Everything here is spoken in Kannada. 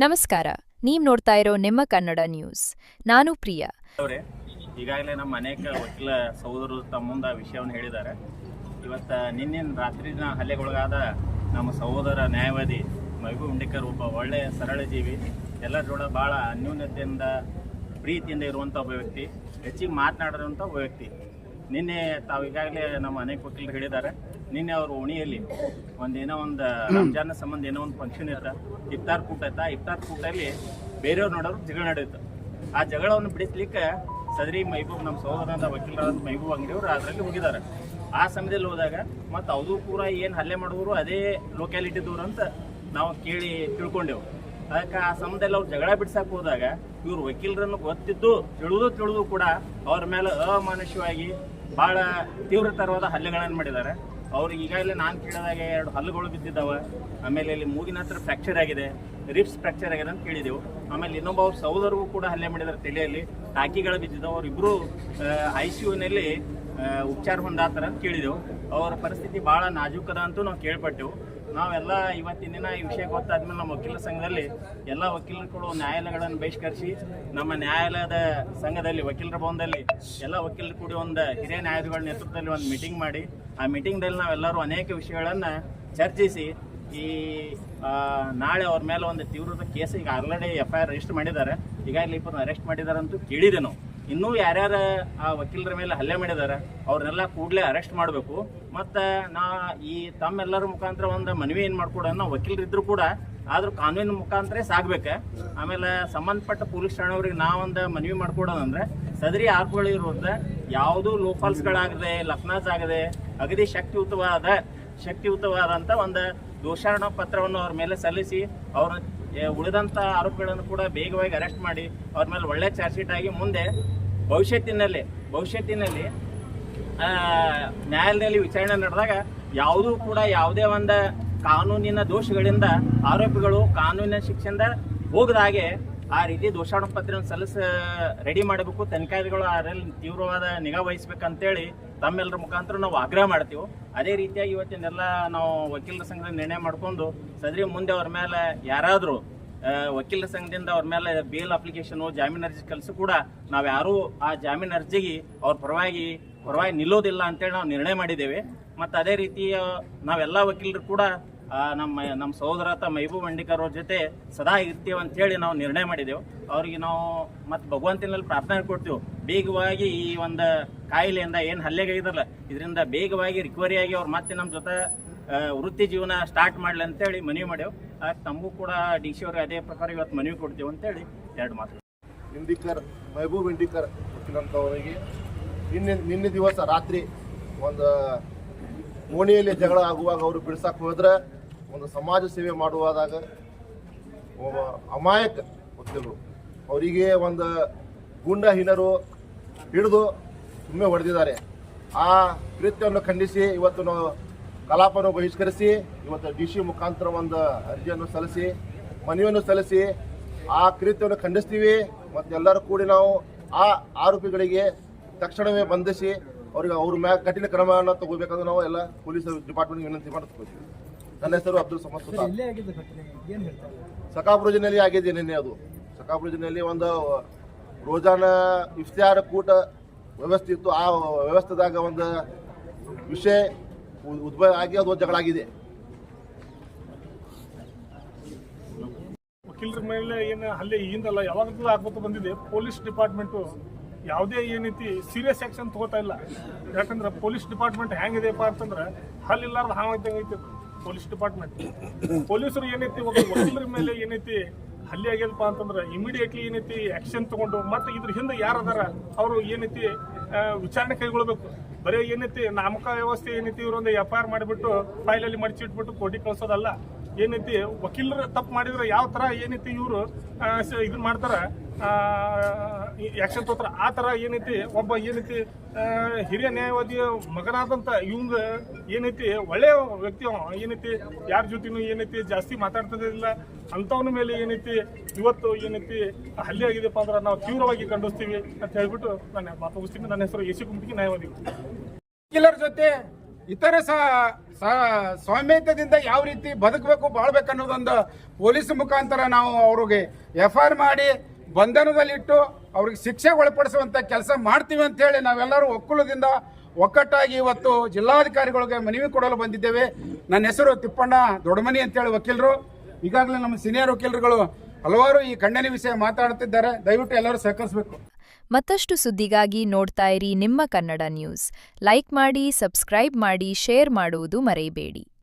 ನಮಸ್ಕಾರ, ನೀವು ನೋಡ್ತಾ ಇರೋ ನಿಮ್ಮ ಕನ್ನಡ ನ್ಯೂಸ್. ನಾನು ಪ್ರಿಯಾ. ಈಗಾಗಲೇ ನಮ್ಮ ಅನೇಕ ವಕೀಲ ಸಹೋದರರು ತಮ್ಮ ಮುಂದೆ ವಿಷಯವನ್ನು ಹೇಳಿದ್ದಾರೆ. ಇವತ್ತು ನಿನ್ನೆ ರಾತ್ರಿನ ಹಲ್ಲೆಗೊಳಗಾದ ನಮ್ಮ ಸಹೋದರ ನ್ಯಾಯವಾದಿ ಮಹಬೂಬ್ ಉಂಡಿಕರ್ ಒಬ್ಬ ಒಳ್ಳೆಯ ಸರಳ ಜೀವಿ, ಎಲ್ಲರ ಜೋಡ ಭಾಳ ಅನ್ಯೂನ್ಯತೆಯಿಂದ ಪ್ರೀತಿಯಿಂದ ಇರುವಂಥ ಒಬ್ಬ ವ್ಯಕ್ತಿ, ಹೆಚ್ಚಿಗೆ ಮಾತನಾಡಿರುವಂಥ ಒಬ್ಬ ವ್ಯಕ್ತಿ. ನಿನ್ನೆ ತಾವು ಈಗಾಗಲೇ ನಮ್ಮ ಅನೇಕ ವಕೀಲರು ಹೇಳಿದ್ದಾರೆ, ನಿನ್ನೆ ಅವರು ಓಣಿಯಲ್ಲಿ ಏನೋ ಒಂದು ರಂಜಾನ್ ಸಂಬಂಧ ಏನೋ ಒಂದು ಫಂಕ್ಷನ್ ಇತ್ತ, ಇಫ್ತಾರ್ ಕೂಟ ಇತ್ತ. ಇಫ್ತಾರ್ ಕೂಟಲ್ಲಿ ಬೇರೆಯವ್ರು ನೋಡೋರು ಜಗಳ ನಡೆಯುತ್ತೆ. ಆ ಜಗಳವನ್ನು ಬಿಡಿಸ್ಲಿಕ್ಕೆ ಸದರಿ ಮಹಬೂಬ್ ನಮ್ಮ ಸಹೋದರನಾದ ವಕೀಲರಾದ ಮಹಬೂಬ್ ಅಂಗಡಿಯವರು ಅದರಲ್ಲಿ ಹೋಗಿದ್ದಾರೆ. ಆ ಸಮಯದಲ್ಲಿ ಹೋದಾಗ ಮತ್ತು ಅದು ಕೂಡ ಏನು ಹಲ್ಲೆ ಮಾಡಿದ್ರು ಅದೇ ಲೊಕ್ಯಾಲಿಟಿದವ್ರು ಅಂತ ನಾವು ಕೇಳಿ ತಿಳ್ಕೊಂಡೆವು. ಅದಕ್ಕೆ ಆ ಸಮಯದಲ್ಲಿ ಅವ್ರು ಜಗಳ ಬಿಡ್ಸಕ್ಕೆ ಹೋದಾಗ ಇವರು ವಕೀಲರನ್ನು ಗೊತ್ತಿದ್ದು ತಿಳಿದು ಕೂಡ ಅವ್ರ ಮೇಲೆ ಅಮಾನುಷವಾಗಿ ಭಾಳ ತೀವ್ರತರವಾದ ಹಲ್ಲೆಗಳನ್ನು ಮಾಡಿದ್ದಾರೆ. ಅವ್ರಿಗೆ ಈಗಾಗಲೇ ನಾನು ಕೇಳಿದಾಗ 2 ಹಲ್ಲುಗಳು ಬಿದ್ದಿದ್ದಾವೆ, ಆಮೇಲೆ ಇಲ್ಲಿ ಮೂಗಿನ ಹತ್ರ ಫ್ರ್ಯಾಕ್ಚರ್ ಆಗಿದೆ, ರಿಬ್ಸ್ ಫ್ರ್ಯಾಕ್ಚರ್ ಆಗಿದೆ ಅಂತ ಕೇಳಿದೆವು. ಆಮೇಲೆ ಇನ್ನೊಬ್ಬ ಅವ್ರ ಸಹೋದರಿಗೂ ಕೂಡ ಹಲ್ಲೆ ಮಾಡಿದ್ದಾರೆ, ತಲೆಯಲ್ಲಿ ಟಾಕಿಗಳು ಬಿದ್ದಿದ್ದಾವೆ. ಅವರಿಬ್ಬರು ICUನಲ್ಲಿ ಉಪಚಾರ ಹೊಂದಾತಾರ ಅಂತ ಕೇಳಿದೆವು. ಅವರ ಪರಿಸ್ಥಿತಿ ಭಾಳ ನಾಜೂಕದ ಅಂತೂ ನಾವು ಕೇಳ್ಪಟ್ಟೆವು. ನಾವೆಲ್ಲ ಇವತ್ತಿನ ದಿನ ಈ ವಿಷಯ ಗೊತ್ತಾದ್ಮೇಲೆ ನಮ್ಮ ವಕೀಲರ ಸಂಘದಲ್ಲಿ ಎಲ್ಲ ವಕೀಲರುಗಳು ನ್ಯಾಯಾಲಯಗಳನ್ನು ಬಹಿಷ್ಕರಿಸಿ ನಮ್ಮ ನ್ಯಾಯಾಲಯದ ಸಂಘದಲ್ಲಿ ವಕೀಲರ ಭವನದಲ್ಲಿ ಎಲ್ಲ ವಕೀಲರು ಕೂಡಿ ಒಂದು ಹಿರಿಯ ನ್ಯಾಯಾಧಿಗಳ ನೇತೃತ್ವದಲ್ಲಿ ಒಂದು ಮೀಟಿಂಗ್ ಮಾಡಿ, ಆ ಮೀಟಿಂಗ್ದಲ್ಲಿ ನಾವೆಲ್ಲರೂ ಅನೇಕ ವಿಷಯಗಳನ್ನು ಚರ್ಚಿಸಿ ಈ ನಾಳೆ ಅವ್ರ ಮೇಲೆ ಒಂದು ತೀವ್ರದ ಕೇಸ್ ಈಗ ಆಲ್ರೆಡಿ FIR ರಿಜಿಸ್ಟರ್ ಮಾಡಿದ್ದಾರೆ. ಈಗಾಗಲೇ ಇಬ್ಬರನ್ನ ಅರೆಸ್ಟ್ ಮಾಡಿದ್ದಾರೆ ಅಂತೂ ಕೇಳಿದೆ ನಾವು. ಇನ್ನೂ ಯಾರ್ಯಾರು ಆ ವಕೀಲರ ಮೇಲೆ ಹಲ್ಲೆ ಮಾಡಿದ್ದಾರೆ ಅವ್ರನ್ನೆಲ್ಲ ಕೂಡಲೇ ಅರೆಸ್ಟ್ ಮಾಡಬೇಕು. ಮತ್ತು ಈ ತಮ್ಮೆಲ್ಲರ ಮುಖಾಂತರ ಒಂದು ಮನವಿ ಏನು ಮಾಡ್ಕೊಡೋಣ, ನಾವು ವಕೀಲರಿದ್ದರೂ ಕೂಡ ಆದರೂ ಕಾನೂನಿನ ಮುಖಾಂತರ ಸಾಗಬೇಕು. ಆಮೇಲೆ ಸಂಬಂಧಪಟ್ಟ ಪೊಲೀಸ್ ಠಾಣೆಯವ್ರಿಗೆ ನಾವೊಂದು ಮನವಿ ಮಾಡ್ಕೊಡೋದಂದ್ರೆ ಸದರಿ ಆರೋಪಗಳು ಇರುವಂಥ ಯಾವುದೂ ಲೋಫಾಲ್ಸ್ಗಳಾಗದೆ, ಲಕ್ನಾಜ್ ಆಗದೆ ಅಗದಿ ಶಕ್ತಿಯುತವಾದಂಥ ಒಂದು ದೋಷಾರೋಪ ಪತ್ರವನ್ನು ಅವ್ರ ಮೇಲೆ ಸಲ್ಲಿಸಿ ಅವ್ರ ಉಳಿದಂಥ ಆರೋಪಿಗಳನ್ನು ಕೂಡ ಬೇಗವಾಗಿ ಅರೆಸ್ಟ್ ಮಾಡಿ ಅವ್ರ ಮೇಲೆ ಒಳ್ಳೆ ಚಾರ್ಜ್ ಶೀಟ್ ಆಗಿ ಮುಂದೆ ಭವಿಷ್ಯತ್ತಿನಲ್ಲಿ ನ್ಯಾಯಾಲಯದಲ್ಲಿ ವಿಚಾರಣೆ ನಡೆದಾಗ ಯಾವುದೂ ಕೂಡ ಯಾವುದೇ ಒಂದು ಕಾನೂನಿನ ದೋಷಗಳಿಂದ ಆರೋಪಿಗಳು ಕಾನೂನಿನ ಶಿಕ್ಷೆಯಿಂದ ಹೋಗದ ಹಾಗೆ ಆ ರೀತಿ ದೋಷಾರೋಪ ಪತ್ರವನ್ನು ರೆಡಿ ಮಾಡಬೇಕು. ತನಿಖಾಧಿಗಳು ಅದರಲ್ಲಿ ತೀವ್ರವಾದ ನಿಗಾ ವಹಿಸ್ಬೇಕಂತೇಳಿ ತಮ್ಮೆಲ್ಲರ ಮುಖಾಂತರ ನಾವು ಆಗ್ರಹ ಮಾಡ್ತೀವಿ. ಅದೇ ರೀತಿಯಾಗಿ ಇವತ್ತಿನೆಲ್ಲ ನಾವು ವಕೀಲರ ಸಂಘದ ನಿರ್ಣಯ ಮಾಡ್ಕೊಂಡು ಸದರಿ ಮುಂದೆ ಅವ್ರ ಮೇಲೆ ಯಾರಾದರೂ ವಕೀಲರ ಸಂಘದಿಂದ ಅವ್ರ ಮೇಲೆ ಬೇಲ್ ಅಪ್ಲಿಕೇಶನು, ಜಾಮೀನು ಅರ್ಜಿ ಕಲಿಸಿ ಕೂಡ ನಾವು ಯಾರೂ ಆ ಜಾಮೀನು ಅರ್ಜಿಗೆ ಅವ್ರ ಪರವಾಗಿ ನಿಲ್ಲೋದಿಲ್ಲ ಅಂತೇಳಿ ನಾವು ನಿರ್ಣಯ ಮಾಡಿದ್ದೇವೆ. ಮತ್ತು ಅದೇ ರೀತಿ ನಾವೆಲ್ಲ ವಕೀಲರು ಕೂಡ ನಮ್ಮ ಸಹೋದರ ಮಹಬೂಬ್ ಅಂಡಿಕರ್ ಅವ್ರ ಜೊತೆ ಸದಾ ಇರ್ತೀವಿ ಅಂತೇಳಿ ನಾವು ನಿರ್ಣಯ ಮಾಡಿದೆವು. ಅವ್ರಿಗೆ ನಾವು ಮತ್ತು ಭಗವಂತನಲ್ಲಿ ಪ್ರಾರ್ಥನೆ ಕೊಡ್ತೀವಿ, ಬೇಗವಾಗಿ ಈ ಒಂದು ಕಾಯಿಲೆಯಿಂದ ಏನು ಹಲ್ಲೆಗಾಗಿದ್ರಲ್ಲ ಇದರಿಂದ ಬೇಗವಾಗಿ ರಿಕವರಿಯಾಗಿ ಅವ್ರು ಮತ್ತೆ ನಮ್ಮ ಜೊತೆ ವೃತ್ತಿ ಜೀವನ ಸ್ಟಾರ್ಟ್ ಮಾಡಲಿ ಅಂತೇಳಿ ಮನವಿ ಮಾಡ್ಯವು. ತಮಗೂ ಕೂಡ DC ಅವ್ರಿಗೆ ಅದೇ ಪ್ರಕಾರ ಇವತ್ತು ಮನವಿ ಕೊಡ್ತೀವಿ ಅಂತೇಳಿ 2 ಮಾತು. ಮಹಬೂಬ್ ಇಂಡಿಕರ್ ವಕೀಲಂತವರಿಗೆ ನಿನ್ನೆ ದಿವಸ ರಾತ್ರಿ ಒಂದು ಓಣಿಯಲ್ಲಿ ಜಗಳ ಆಗುವಾಗ ಅವರು ಬಿಡಿಸಕ್ಕೆ ಹೋದ್ರೆ ಒಂದು ಸಮಾಜ ಸೇವೆ ಮಾಡುವಾಗ ಅಮಾಯಕ ವಕೀಲರು ಅವರಿಗೆ ಒಂದು ಗೂಂಡಹೀನರು ಹಿಡಿದು ಸುಮ್ಮನೆ ಹೊಡೆದಿದ್ದಾರೆ. ಆ ಕೃತ್ಯವನ್ನು ಖಂಡಿಸಿ ಇವತ್ತು ನಾವು ಕಲಾಪವನ್ನು ಬಹಿಷ್ಕರಿಸಿ ಇವತ್ತು DC ಮುಖಾಂತರ ಒಂದು ಅರ್ಜಿಯನ್ನು ಸಲ್ಲಿಸಿ ಮನವಿಯನ್ನು ಸಲ್ಲಿಸಿ ಆ ಕೃತ್ಯವನ್ನು ಖಂಡಿಸ್ತೀವಿ. ಮತ್ತು ಎಲ್ಲರೂ ಕೂಡಿ ನಾವು ಆ ಆರೋಪಿಗಳಿಗೆ ತಕ್ಷಣವೇ ಬಂಧಿಸಿ ಅವ್ರಿಗೆ ಅವ್ರ ಮ್ಯಾಗ ಕಠಿಣ ಕ್ರಮವನ್ನು ತಗೋಬೇಕಂದ್ರೆ ನಾವು ಎಲ್ಲ ಪೊಲೀಸ್ ಡಿಪಾರ್ಟ್ಮೆಂಟ್ ವಿನಂತಿ ಮಾಡ್ತೀವಿ. ನನ್ನ ಹೆಸರು ಅಬ್ದುಲ್ ಸಮದ್ ಸುತಾರ್. ಸಕಾಪುರ ಜಿಲ್ಲೆಯಲ್ಲಿ ಆಗಿದೆ ನಿನ್ನೆ. ಅದು ಸಕಾಪುರ ಜಿಲ್ಲೆಯಲ್ಲಿ ಒಂದು ರೋಜಾನ ಇಫ್ತಾರ್ ಕೂಟ ವ್ಯವಸ್ಥೆ ಇತ್ತು. ಆ ವ್ಯವಸ್ಥೆದಾಗ ಒಂದು ವಿಷಯ ಉದ್ಭವ ಆಗಿ ಅದು ಜಗಳಾಗಿದೆ. ವಕೀಲರ ಮೇಲೆ ಏನು ಹಲ್ಲೆ ಈಗಿಂದಲ್ಲ ಯಾವಾಗಲೂ ಆಗ್ಬೋದು ಬಂದಿದೆ. ಪೊಲೀಸ್ ಡಿಪಾರ್ಟ್ಮೆಂಟು ಯಾವುದೇ ಏನೈತಿ ಸೀರಿಯಸ್ ಆ್ಯಕ್ಷನ್ ತಗೋತಾ ಇಲ್ಲ. ಯಾಕಂದ್ರೆ ಪೊಲೀಸ್ ಡಿಪಾರ್ಟ್ಮೆಂಟ್ ಹೆಂಗಿದೆಯಪ್ಪ ಅಂತಂದ್ರೆ ಹಲ್ಲಿಲ್ಲಾರ್ದು ಹಾವಾಗಿದ್ದಂಗೆ ಐತಿ ಪೊಲೀಸ್ ಡಿಪಾರ್ಟ್ಮೆಂಟ್. ಪೊಲೀಸರು ಏನೈತಿ ಒಬ್ಬ ವಕೀಲರ ಮೇಲೆ ಏನೈತಿ ಹಲ್ಲೆ ಆಗ್ಯದಪ್ಪ ಅಂತಂದ್ರೆ ಇಮಿಡಿಯೇಟ್ಲಿ ಏನೈತಿ ಆ್ಯಕ್ಷನ್ ತೊಗೊಂಡು ಮತ್ತು ಇದ್ರ ಹಿಂದೆ ಯಾರು ಅದಾರ ಅವರು ಏನೈತಿ ವಿಚಾರಣೆ ಕೈಗೊಳ್ಬೇಕು. ಬರೀ ಏನೈತಿ ನಾಮಕ ವ್ಯವಸ್ಥೆ ಏನೈತಿ ಇವರೊಂದು FIR ಮಾಡಿಬಿಟ್ಟು ಫೈಲಲ್ಲಿ ಮಡಿಚಿಟ್ಬಿಟ್ಟು ಕೋರ್ಟಿಗೆ ಕಳಿಸೋದಲ್ಲ. ಏನೈತಿ ವಕೀಲರು ತಪ್ಪು ಮಾಡಿದ್ರೆ ಯಾವ ಥರ ಏನೈತಿ ಇವರು ಇದನ್ನ ಮಾಡ್ತಾರೆ, ಆ್ಯಕ್ಷನ್ ತೋತಾರ. ಆ ಥರ ಏನೈತಿ ಒಬ್ಬ ಏನೈತಿ ಹಿರಿಯ ನ್ಯಾಯವಾದಿಯ ಮಗನಾದಂಥ ಇವಂಗ ಏನೈತಿ ಒಳ್ಳೆಯ ವ್ಯಕ್ತಿ ಏನೈತಿ ಯಾರ ಜೊತೆನೂ ಏನೈತಿ ಜಾಸ್ತಿ ಮಾತಾಡ್ತದಿಲ್ಲ. ಅಂಥವನ ಮೇಲೆ ಏನೈತಿ ಇವತ್ತು ಏನೈತಿ ಹಲ್ಲೆ ಆಗಿದೆಪ್ಪ ಅಂದ್ರೆ ನಾವು ತೀವ್ರವಾಗಿ ಖಂಡಿಸ್ತೀವಿ ಅಂತ ಹೇಳ್ಬಿಟ್ಟು ನಾನು ಮಾತು ಮುಗಿಸ್ತೀನಿ. ನನ್ನ ಹೆಸರು AC ಕುಮಟಿಗೆ ನ್ಯಾಯವಾದಿ. ವಕೀಲರ ಜೊತೆ ಇತರ ಸ್ವಾಮ್ಯತೆಯಿಂದ ಯಾವ ರೀತಿ ಬದುಕಬೇಕು ಬಾಳ್ಬೇಕು ಅನ್ನೋದೊಂದು ಪೊಲೀಸ್ ಮುಖಾಂತರ ನಾವು ಅವ್ರಿಗೆ FIR ಮಾಡಿ ಬಂಧನದಲ್ಲಿಟ್ಟು ಅವ್ರಿಗೆ ಶಿಕ್ಷೆ ಒಳಪಡಿಸುವಂಥ ಕೆಲಸ ಮಾಡ್ತೀವಿ ಅಂತ ಹೇಳಿ ನಾವೆಲ್ಲರೂ ಒಕ್ಕೂಲದಿಂದ ಒಕ್ಕಟ್ಟಾಗಿ ಇವತ್ತು ಜಿಲ್ಲಾಧಿಕಾರಿಗಳಿಗೆ ಮನವಿ ಕೊಡಲು ಬಂದಿದ್ದೇವೆ. ನನ್ನ ಹೆಸರು ತಿಪ್ಪಣ್ಣ ದೊಡ್ಡಮನಿ ಅಂತೇಳಿ ವಕೀಲರು. ಈಗಾಗಲೇ ನಮ್ಮ ಸೀನಿಯರ್ ವಕೀಲರುಗಳು ಹಲವಾರು ಈ ಖಂಡನೆ ವಿಷಯ ಮಾತಾಡುತ್ತಿದ್ದಾರೆ. ದಯವಿಟ್ಟು ಎಲ್ಲರೂ ಸಹಕರಿಸಬೇಕು. ಮತ್ತಷ್ಟು ಸುದ್ದಿಗಾಗಿ ನೋಡ್ತಾ ಇರಿ ನಿಮ್ಮ ಕನ್ನಡ ನ್ಯೂಸ್. ಲೈಕ್ ಮಾಡಿ, ಸಬ್ಸ್ಕ್ರೈಬ್ ಮಾಡಿ, ಶೇರ್ ಮಾಡುವುದು ಮರೆಯಬೇಡಿ.